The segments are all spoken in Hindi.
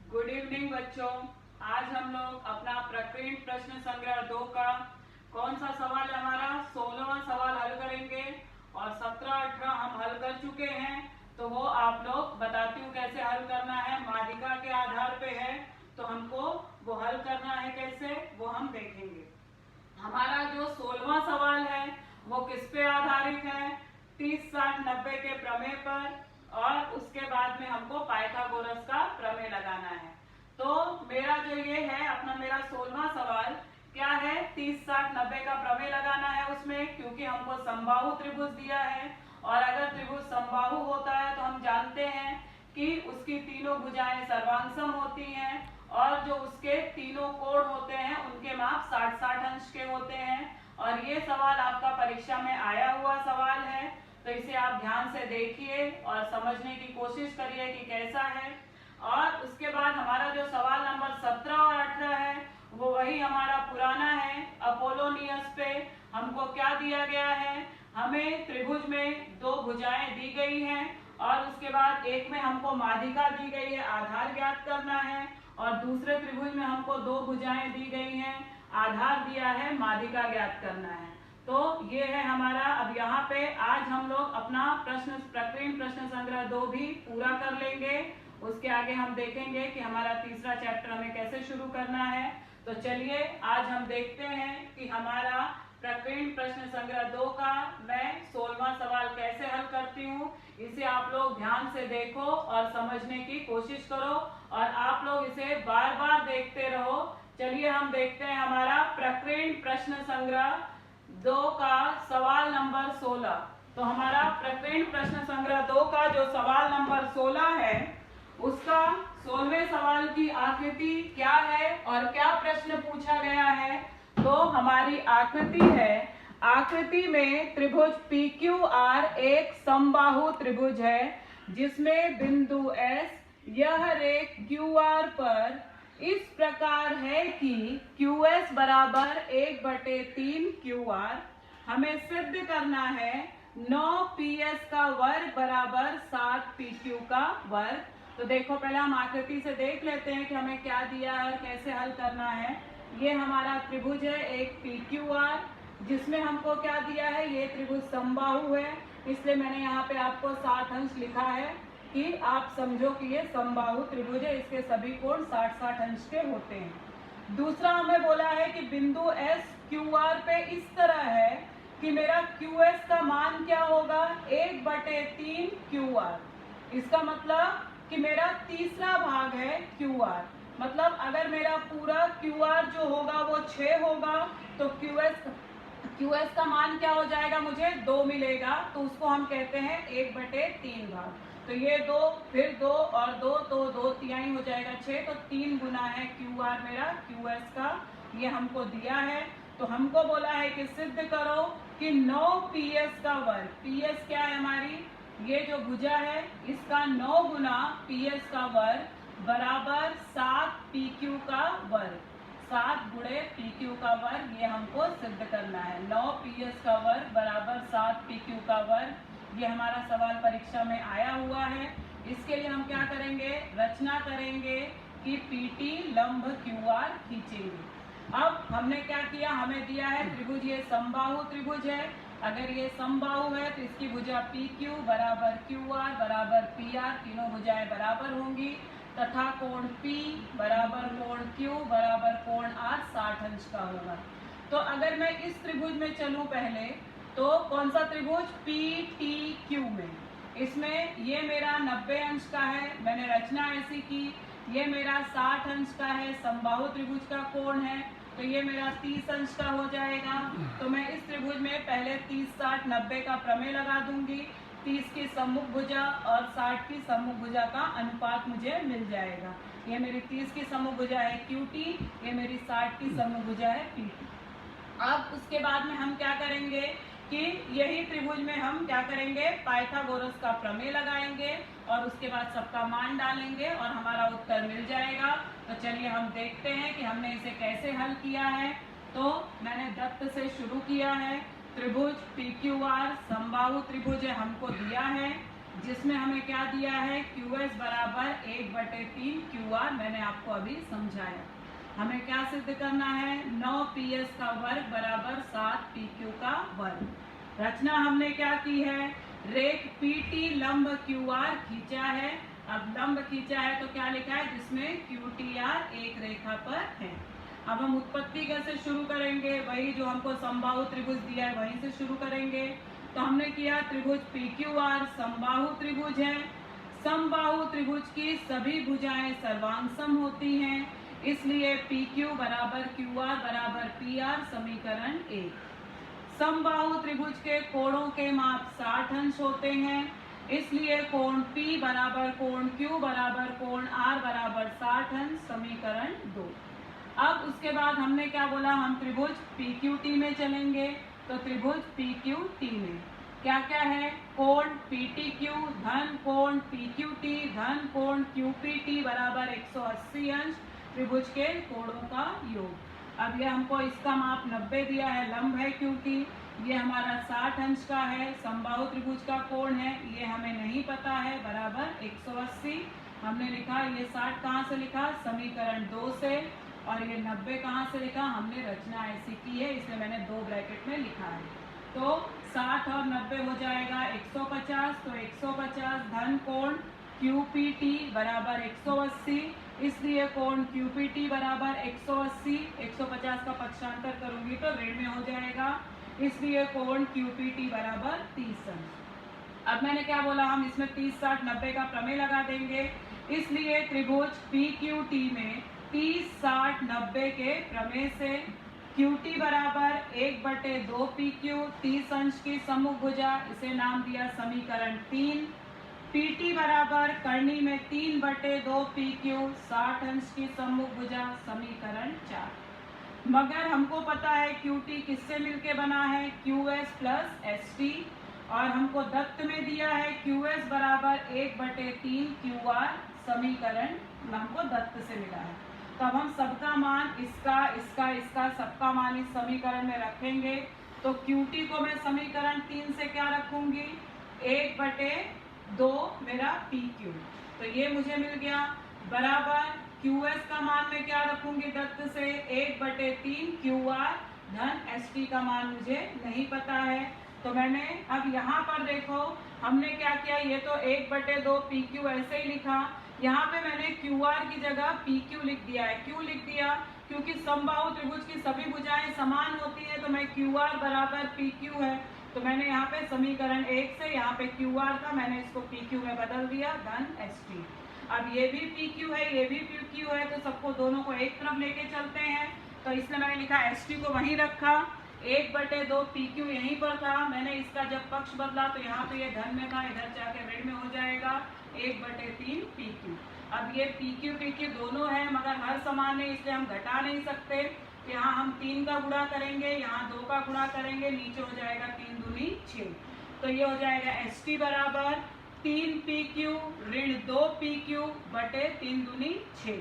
गुड इवनिंग बच्चों। आज हम लोग अपना प्रकीर्ण प्रश्न संग्रह 2 का कौन सा सवाल है हमारा 16वां सवाल हल करेंगे और 17-18 हम हल कर चुके हैं। तो वो आप लोग बताती हूँ कैसे हल करना है, माध्यिका के आधार पे है तो हमको वो हल करना है कैसे वो हम देखेंगे। हमारा जो 16वां सवाल है वो किस पे आधारित है, 30, 60, 90 के प्रमेय पर, और उसके बाद में हमको पाइथागोरस का प्रमेय लगाना है। तो मेरा जो ये है अपना मेरा 16वां सवाल क्या है, 30, 60, 90 का प्रमेय लगाना है उसमें, क्योंकि हमको समबाहु त्रिभुज दिया है और अगर त्रिभुज समबाहु होता है तो हम जानते हैं कि उसकी तीनों भुजाएं सर्वांगसम होती हैं और जो उसके तीनों कोण होते हैं उनके माप 60-60 अंश के होते हैं। और ये सवाल आपका परीक्षा में आया हुआ सवाल है, तो इसे आप ध्यान से देखिए और समझने की कोशिश करिए कि कैसा है। और उसके बाद हमारा जो सवाल नंबर 17 और 18 है वो वही हमारा पुराना है। अपोलोनियस पे हमको क्या दिया गया है, हमें त्रिभुज में दो भुजाएं दी गई हैं और उसके बाद एक में हमको माध्यिका दी गई है, आधार ज्ञात करना है, और दूसरे त्रिभुज में हमको दो भुजाएं दी गई हैं, आधार दिया है, माध्यिका ज्ञात करना है। तो ये है हमारा। अब यहाँ पे आज हम लोग अपना प्रकीर्ण प्रश्न संग्रह 2 भी पूरा कर लेंगे। उसके आगे हम देखेंगे कि हमारा तीसरा चैप्टर हमें कैसे शुरू करना है। तो चलिए आज हम देखते हैं कि हमारा प्रकीर्ण प्रश्न संग्रह 2 का मैं 16वां सवाल कैसे हल करती हूँ। इसे आप लोग ध्यान से देखो और समझने की कोशिश करो और आप लोग इसे बार बार देखते रहो। चलिए हम देखते हैं हमारा प्रकीर्ण प्रश्न संग्रह 2 का सवाल नंबर 16। तो हमारा प्रकीर्ण प्रश्न संग्रह 2 का जो सवाल नंबर 16 है उसका 16वें सवाल की आकृति क्या है और क्या प्रश्न पूछा गया है। तो हमारी आकृति है, आकृति में त्रिभुज PQR एक समबाहु त्रिभुज है जिसमें बिंदु S यह रेख QR पर इस प्रकार है कि QS बराबर 1/3 QR। हमें सिद्ध करना है 9PS का वर्ग बराबर 7 PQ का वर्ग। तो देखो पहले हम आकृति से देख लेते हैं कि हमें क्या दिया है और कैसे हल करना है। ये हमारा त्रिभुज है एक PQR जिसमें हमको क्या दिया है, ये त्रिभुज समबाहु है, इसलिए मैंने यहाँ पे आपको 7 अंश लिखा है कि आप समझो कि ये समबाहु त्रिभुज है, इसके सभी कोण 60-60 अंश के होते हैं। दूसरा हमें बोला है कि बिंदु S QR पे इस तरह है कि मेरा QS का मान क्या होगा, 1/3 QR। इसका मतलब कि मेरा तीसरा भाग है QR। मतलब अगर मेरा पूरा QR जो होगा वो 6 होगा तो QS का मान क्या हो जाएगा, मुझे 2 मिलेगा, तो उसको हम कहते हैं 1/3 भाग। तो ये 2 फिर 2 और 2 तो 2 तिहाई हो जाएगा 6, तो 3 गुना है QR मेरा QS का, ये हमको दिया है। तो हमको बोला है कि सिद्ध करो कि 9PS का वर्ग, PS क्या है हमारी, ये जो भुजा है इसका 9 गुना PS का वर्ग बराबर 7 PQ का वर्ग, 7 गुणे PQ का वर्ग, ये हमको सिद्ध करना है। 9PS का वर्ग बराबर 7 PQ का वर्ग, ये हमारा सवाल परीक्षा में आया हुआ है। इसके लिए हम क्या करेंगे, रचना करेंगे कि PT लंब QR खींचेंगे। अब हमने क्या किया, हमें दिया है त्रिभुज ये समबाहु त्रिभुज है, अगर ये समबाहु है तो इसकी भुजा PQ बराबर QR बराबर PR, तीनों भुजाएं बराबर होंगी, तथा कोण P बराबर कोण Q बराबर कोण R 60 अंश का होगा। तो अगर मैं इस त्रिभुज में चलूं पहले, तो कौन सा त्रिभुज, PTQ में, इसमें ये मेरा 90 अंश का है, मैंने रचना ऐसी की, ये मेरा 60 अंश का है, समबाहु त्रिभुज का कोण है, तो ये मेरा 30 अंश का हो जाएगा। तो मैं इस त्रिभुज में पहले 30, 60, 90 का प्रमेय लगा दूंगी, 30 की सम्मुख भुजा और 60 की सम्मुख भुजा का अनुपात मुझे मिल जाएगा। ये मेरी 30 की सम्मुख भुजा है QT, ये मेरी 60 की सम्मुख भुजा है PT। अब उसके बाद में हम क्या करेंगे कि यही त्रिभुज में हम क्या करेंगे, पाइथागोरस का प्रमेय लगाएंगे और उसके बाद सबका मान डालेंगे और हमारा उत्तर मिल जाएगा। तो चलिए हम देखते हैं कि हमने इसे कैसे हल किया है। तो मैंने दत्त से शुरू किया है, त्रिभुज PQR समबाहु त्रिभुज हमको दिया है जिसमें हमें क्या दिया है, QS बराबर 1/3 QR। मैंने आपको अभी समझाया। हमें क्या सिद्ध करना है, 9 PS का वर्ग बराबर 7 PQ का वर्ग। रचना हमने क्या की है, रेख PT लंब QR खींचा है। अब लंब खींचा है तो क्या लिखा है, जिसमें QTR एक रेखा पर है। अब हम उत्पत्ति कैसे शुरू करेंगे, वही जो हमको समबाहु त्रिभुज दिया है वहीं से शुरू करेंगे। तो हमने किया त्रिभुज PQR समबाहु त्रिभुज है। समबाहु त्रिभुज की सभी भुजाएं सर्वांगसम होती हैं, इसलिए PQ बराबर QR बराबर PR समीकरण 1। समबाहु त्रिभुज के कोणों के माप 60 अंश होते हैं, इसलिए कोण P बराबर कोण Q बराबर कोण R बराबर 60 अंश समीकरण 2। अब उसके बाद हमने क्या बोला, हम त्रिभुज PQT में चलेंगे। तो त्रिभुज PQT में क्या क्या है, कोण PTQ धन कोण PQT धन कोण QPT बराबर 180 अंश त्रिभुज के कोणों का योग। अब ये हमको इसका माप 90 दिया है, लंब है क्योंकि ये हमारा 60 अंश का है। समबाहु त्रिभुज का कोण है, ये हमें नहीं पता है, बराबर 180 हमने लिखा। ये 60 कहाँ से लिखा, समीकरण 2 से, और ये 90 कहाँ से लिखा, हमने रचना ऐसी की है, इसलिए मैंने 2 ब्रैकेट में लिखा है। तो 60 और 90 हो जाएगा 150। तो 150 धन कोण QPT बराबर 180, इसलिए कोण QPT बराबर 180। 150 का पक्षांतर करूंगी तो ऋण में हो जाएगा, इसलिए कोण QPT बराबर 30 अंश। अब मैंने क्या बोला, हम इसमें 30, 60, 90 का प्रमेय लगा देंगे, इसलिए त्रिभुज PQT में 30, 60, 90 के प्रमेय से QT बराबर 1/2 PQ 30 अंश की सम्मुख भुजा, इसे नाम दिया समीकरण 3। PT बराबर करनी में 3/2 PQ 60 अंश की सम्मुख भुजा, समीकरण 4। मगर हमको पता है QT किससे मिलके बना है, QS प्लस ST, और हमको दत्त में दिया है QS बराबर 1/3 QR समीकरण हमको दत्त से मिला है। तब हम सबका मान इसका इसका इसका सबका मान इस समीकरण में रखेंगे। तो QT को मैं समीकरण 3 से क्या रखूंगी, 1/2 मेरा PQ, तो ये मुझे मिल गया, बराबर QS का मान मैं क्या रखूंगी दत्त से, 1/3 QR धन ST का मान मुझे नहीं पता है। तो मैंने अब यहाँ पर देखो हमने क्या किया, ये तो 1/2 PQ ऐसे ही लिखा, यहाँ पे मैंने QR की जगह PQ लिख दिया है। क्यों लिख दिया, क्योंकि समबाहु त्रिभुज की सभी भुजाएं समान होती है, तो मैं QR बराबर PQ है, तो मैंने यहाँ पे समीकरण 1 से यहाँ पे QR था, मैंने इसको PQ में बदल दिया धन ST। अब ये भी PQ है, ये भी PQ है, तो सबको दोनों को एक तरफ लेके चलते हैं, तो इसलिए मैंने लिखा ST को वहीं रखा, 1/2 PQ यहीं पर था। मैंने इसका जब पक्ष बदला तो यहाँ पे ये धन में था, इधर जाके ऋण में हो जाएगा, 1/3 PQ। अब ये PQ दोनों है, मगर हर समान है, इसलिए हम घटा नहीं सकते। यहाँ हम 3 का गुणा करेंगे, यहाँ 2 का गुणा करेंगे, नीचे हो जाएगा 3 दूनी 6। तो ये हो जाएगा ST बराबर 3 PQ ऋण 2 PQ बटे 3 दूनी 6।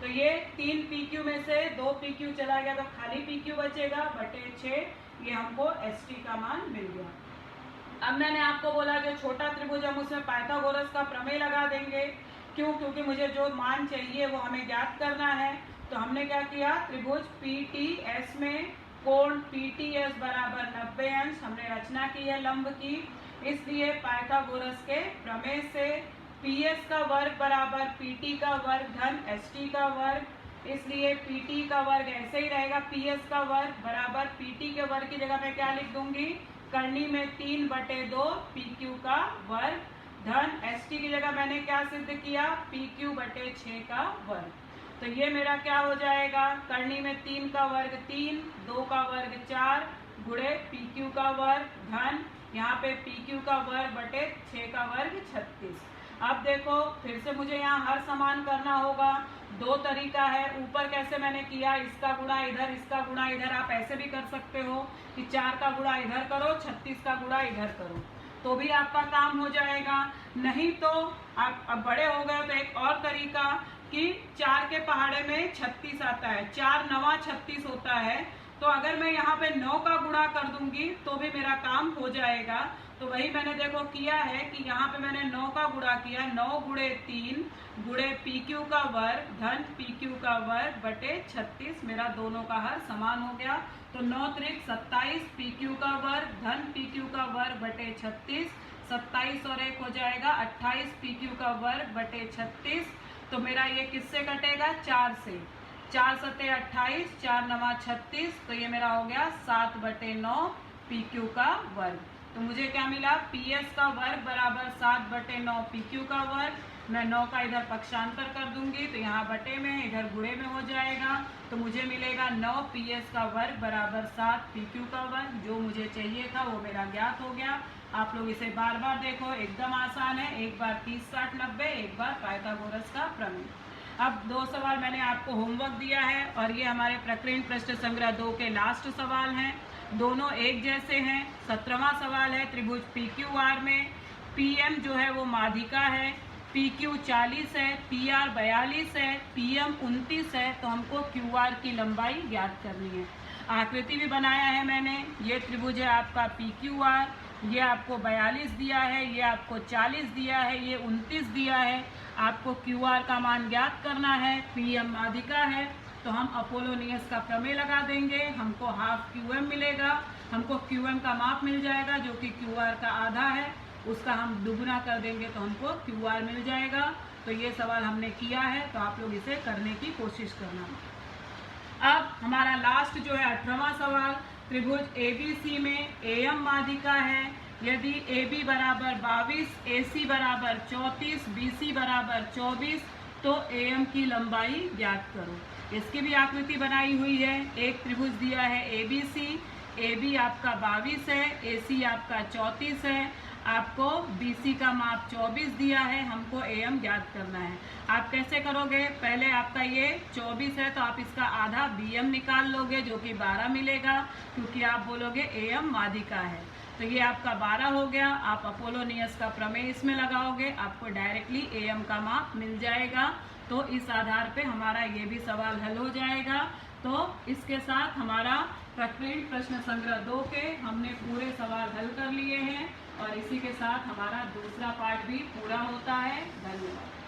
तो ये 3 PQ में से 2 PQ चला गया, तो खाली PQ बचेगा बटे 6। ये हमको ST का मान मिल गया। अब मैंने आपको बोला जो छोटा त्रिभुज हम उसमें पाइथागोरस का प्रमेय लगा देंगे। क्यों, क्योंकि मुझे जो मान चाहिए वो हमें ज्ञात करना है। तो हमने क्या किया, त्रिभुज PTS में कोण PTS बराबर 90 अंश हमने रचना की है लंब की, इसलिए पाइथागोरस के प्रमेय से PS का वर्ग बराबर PT का वर्ग धन ST का वर्ग, इसलिए PT का वर्ग ऐसे ही रहेगा, PS का वर्ग बराबर PT के वर्ग की जगह मैं क्या लिख दूंगी, करनी में 3/2 PQ का वर्ग धन ST की जगह मैंने क्या सिद्ध किया, PQ बटे 6 का वर्ग। तो ये मेरा क्या हो जाएगा, करनी में 3 का वर्ग 3, 2 का वर्ग 4 गुणे PQ का वर्ग धन यहाँ पे PQ का वर्ग बटे 6 का वर्ग 36। अब देखो फिर से मुझे यहाँ हर समान करना होगा। 2 तरीका है, ऊपर कैसे मैंने किया, इसका गुणा इधर, इसका गुणा इधर। आप ऐसे भी कर सकते हो कि 4 का गुणा इधर करो, 36 का गुणा इधर करो, तो भी आपका काम हो जाएगा। नहीं तो आप अब बड़े हो गए तो एक और तरीका कि 4 के पहाड़े में 36 आता है, 4 9 36 होता है, तो अगर मैं यहाँ पे 9 का गुणा कर दूंगी तो भी मेरा काम हो जाएगा। तो वही मैंने देखो किया है कि यहाँ पे मैंने 9 का गुणा किया, 9 गुणे 3 गुणे PQ का वर्ग धन PQ का वर्ग बटे 36, मेरा दोनों का हर समान हो गया। तो 9 त्रिक 27 PQ का वर्ग धन PQ का वर्ग बटे 36, 27 और 1 हो जाएगा 28 PQ का वर्ग बटे 36। तो मेरा ये किससे कटेगा? 4 से। 4 सत्ते 28, 4 नवा 36, तो ये मेरा हो गया 7/9 PQ का वर्ग। तो मुझे क्या मिला? PS का वर्ग बराबर 7/9 PQ का वर्ग। मैं 9 का इधर पक्षांतर कर दूंगी तो यहाँ बटे में इधर गुणे में हो जाएगा, तो मुझे मिलेगा 9 PS का वर्ग बराबर 7 PQ का वर्ग। जो मुझे चाहिए था वो मेरा ज्ञात हो गया। आप लोग इसे बार बार देखो, एकदम आसान है। एक बार 30 60 90, एक बार पाइथागोरस का प्रमेय। अब 2 सवाल मैंने आपको होमवर्क दिया है और ये हमारे प्रकीर्ण प्रश्न संग्रह 2 के लास्ट सवाल हैं। दोनों एक जैसे हैं। 17वां सवाल है त्रिभुज PQR में PM जो है वो माध्यिका है, PQ 40 है, PR 42 है, PM 29 है। तो हमको QR की लंबाई ज्ञात करनी है। आकृति भी बनाया है मैंने। ये त्रिभुज है आपका PQR, ये आपको 42 दिया है, ये आपको 40 दिया है, ये 29 दिया है। आपको QR का मान ज्ञात करना है। PM माध्यिका है तो हम अपोलोनियस का प्रमेय लगा देंगे, हमको हाफ QM मिलेगा। हमको QM का माप मिल जाएगा जो कि QR का आधा है, उसका हम दुगुना कर देंगे तो हमको QR मिल जाएगा। तो ये सवाल हमने किया है, तो आप लोग इसे करने की कोशिश करना। अब हमारा लास्ट जो है 18वां सवाल, त्रिभुज ABC में AM माध्यिका है। यदि AB बराबर 22, AC बराबर 34, BC बराबर 24, तो AM की लंबाई ज्ञात करो। इसकी भी आकृति बनाई हुई है। एक त्रिभुज दिया है ABC, AB आपका 22 है, AC आपका 34 है, आपको BC का माप 24 दिया है, हमको AM ज्ञात करना है। आप कैसे करोगे? पहले आपका ये 24 है तो आप इसका आधा BM निकाल लोगे जो कि 12 मिलेगा, क्योंकि आप बोलोगे AM माध्यिका है। तो ये आपका 12 हो गया। आप अपोलोनियस का प्रमेय इसमें लगाओगे, आपको डायरेक्टली AM का माप मिल जाएगा। तो इस आधार पे हमारा ये भी सवाल हल हो जाएगा। तो इसके साथ हमारा प्रकीर्ण प्रश्न संग्रह 2 के हमने पूरे सवाल हल कर लिए हैं और इसी के साथ हमारा दूसरा पार्ट भी पूरा होता है। धन्यवाद।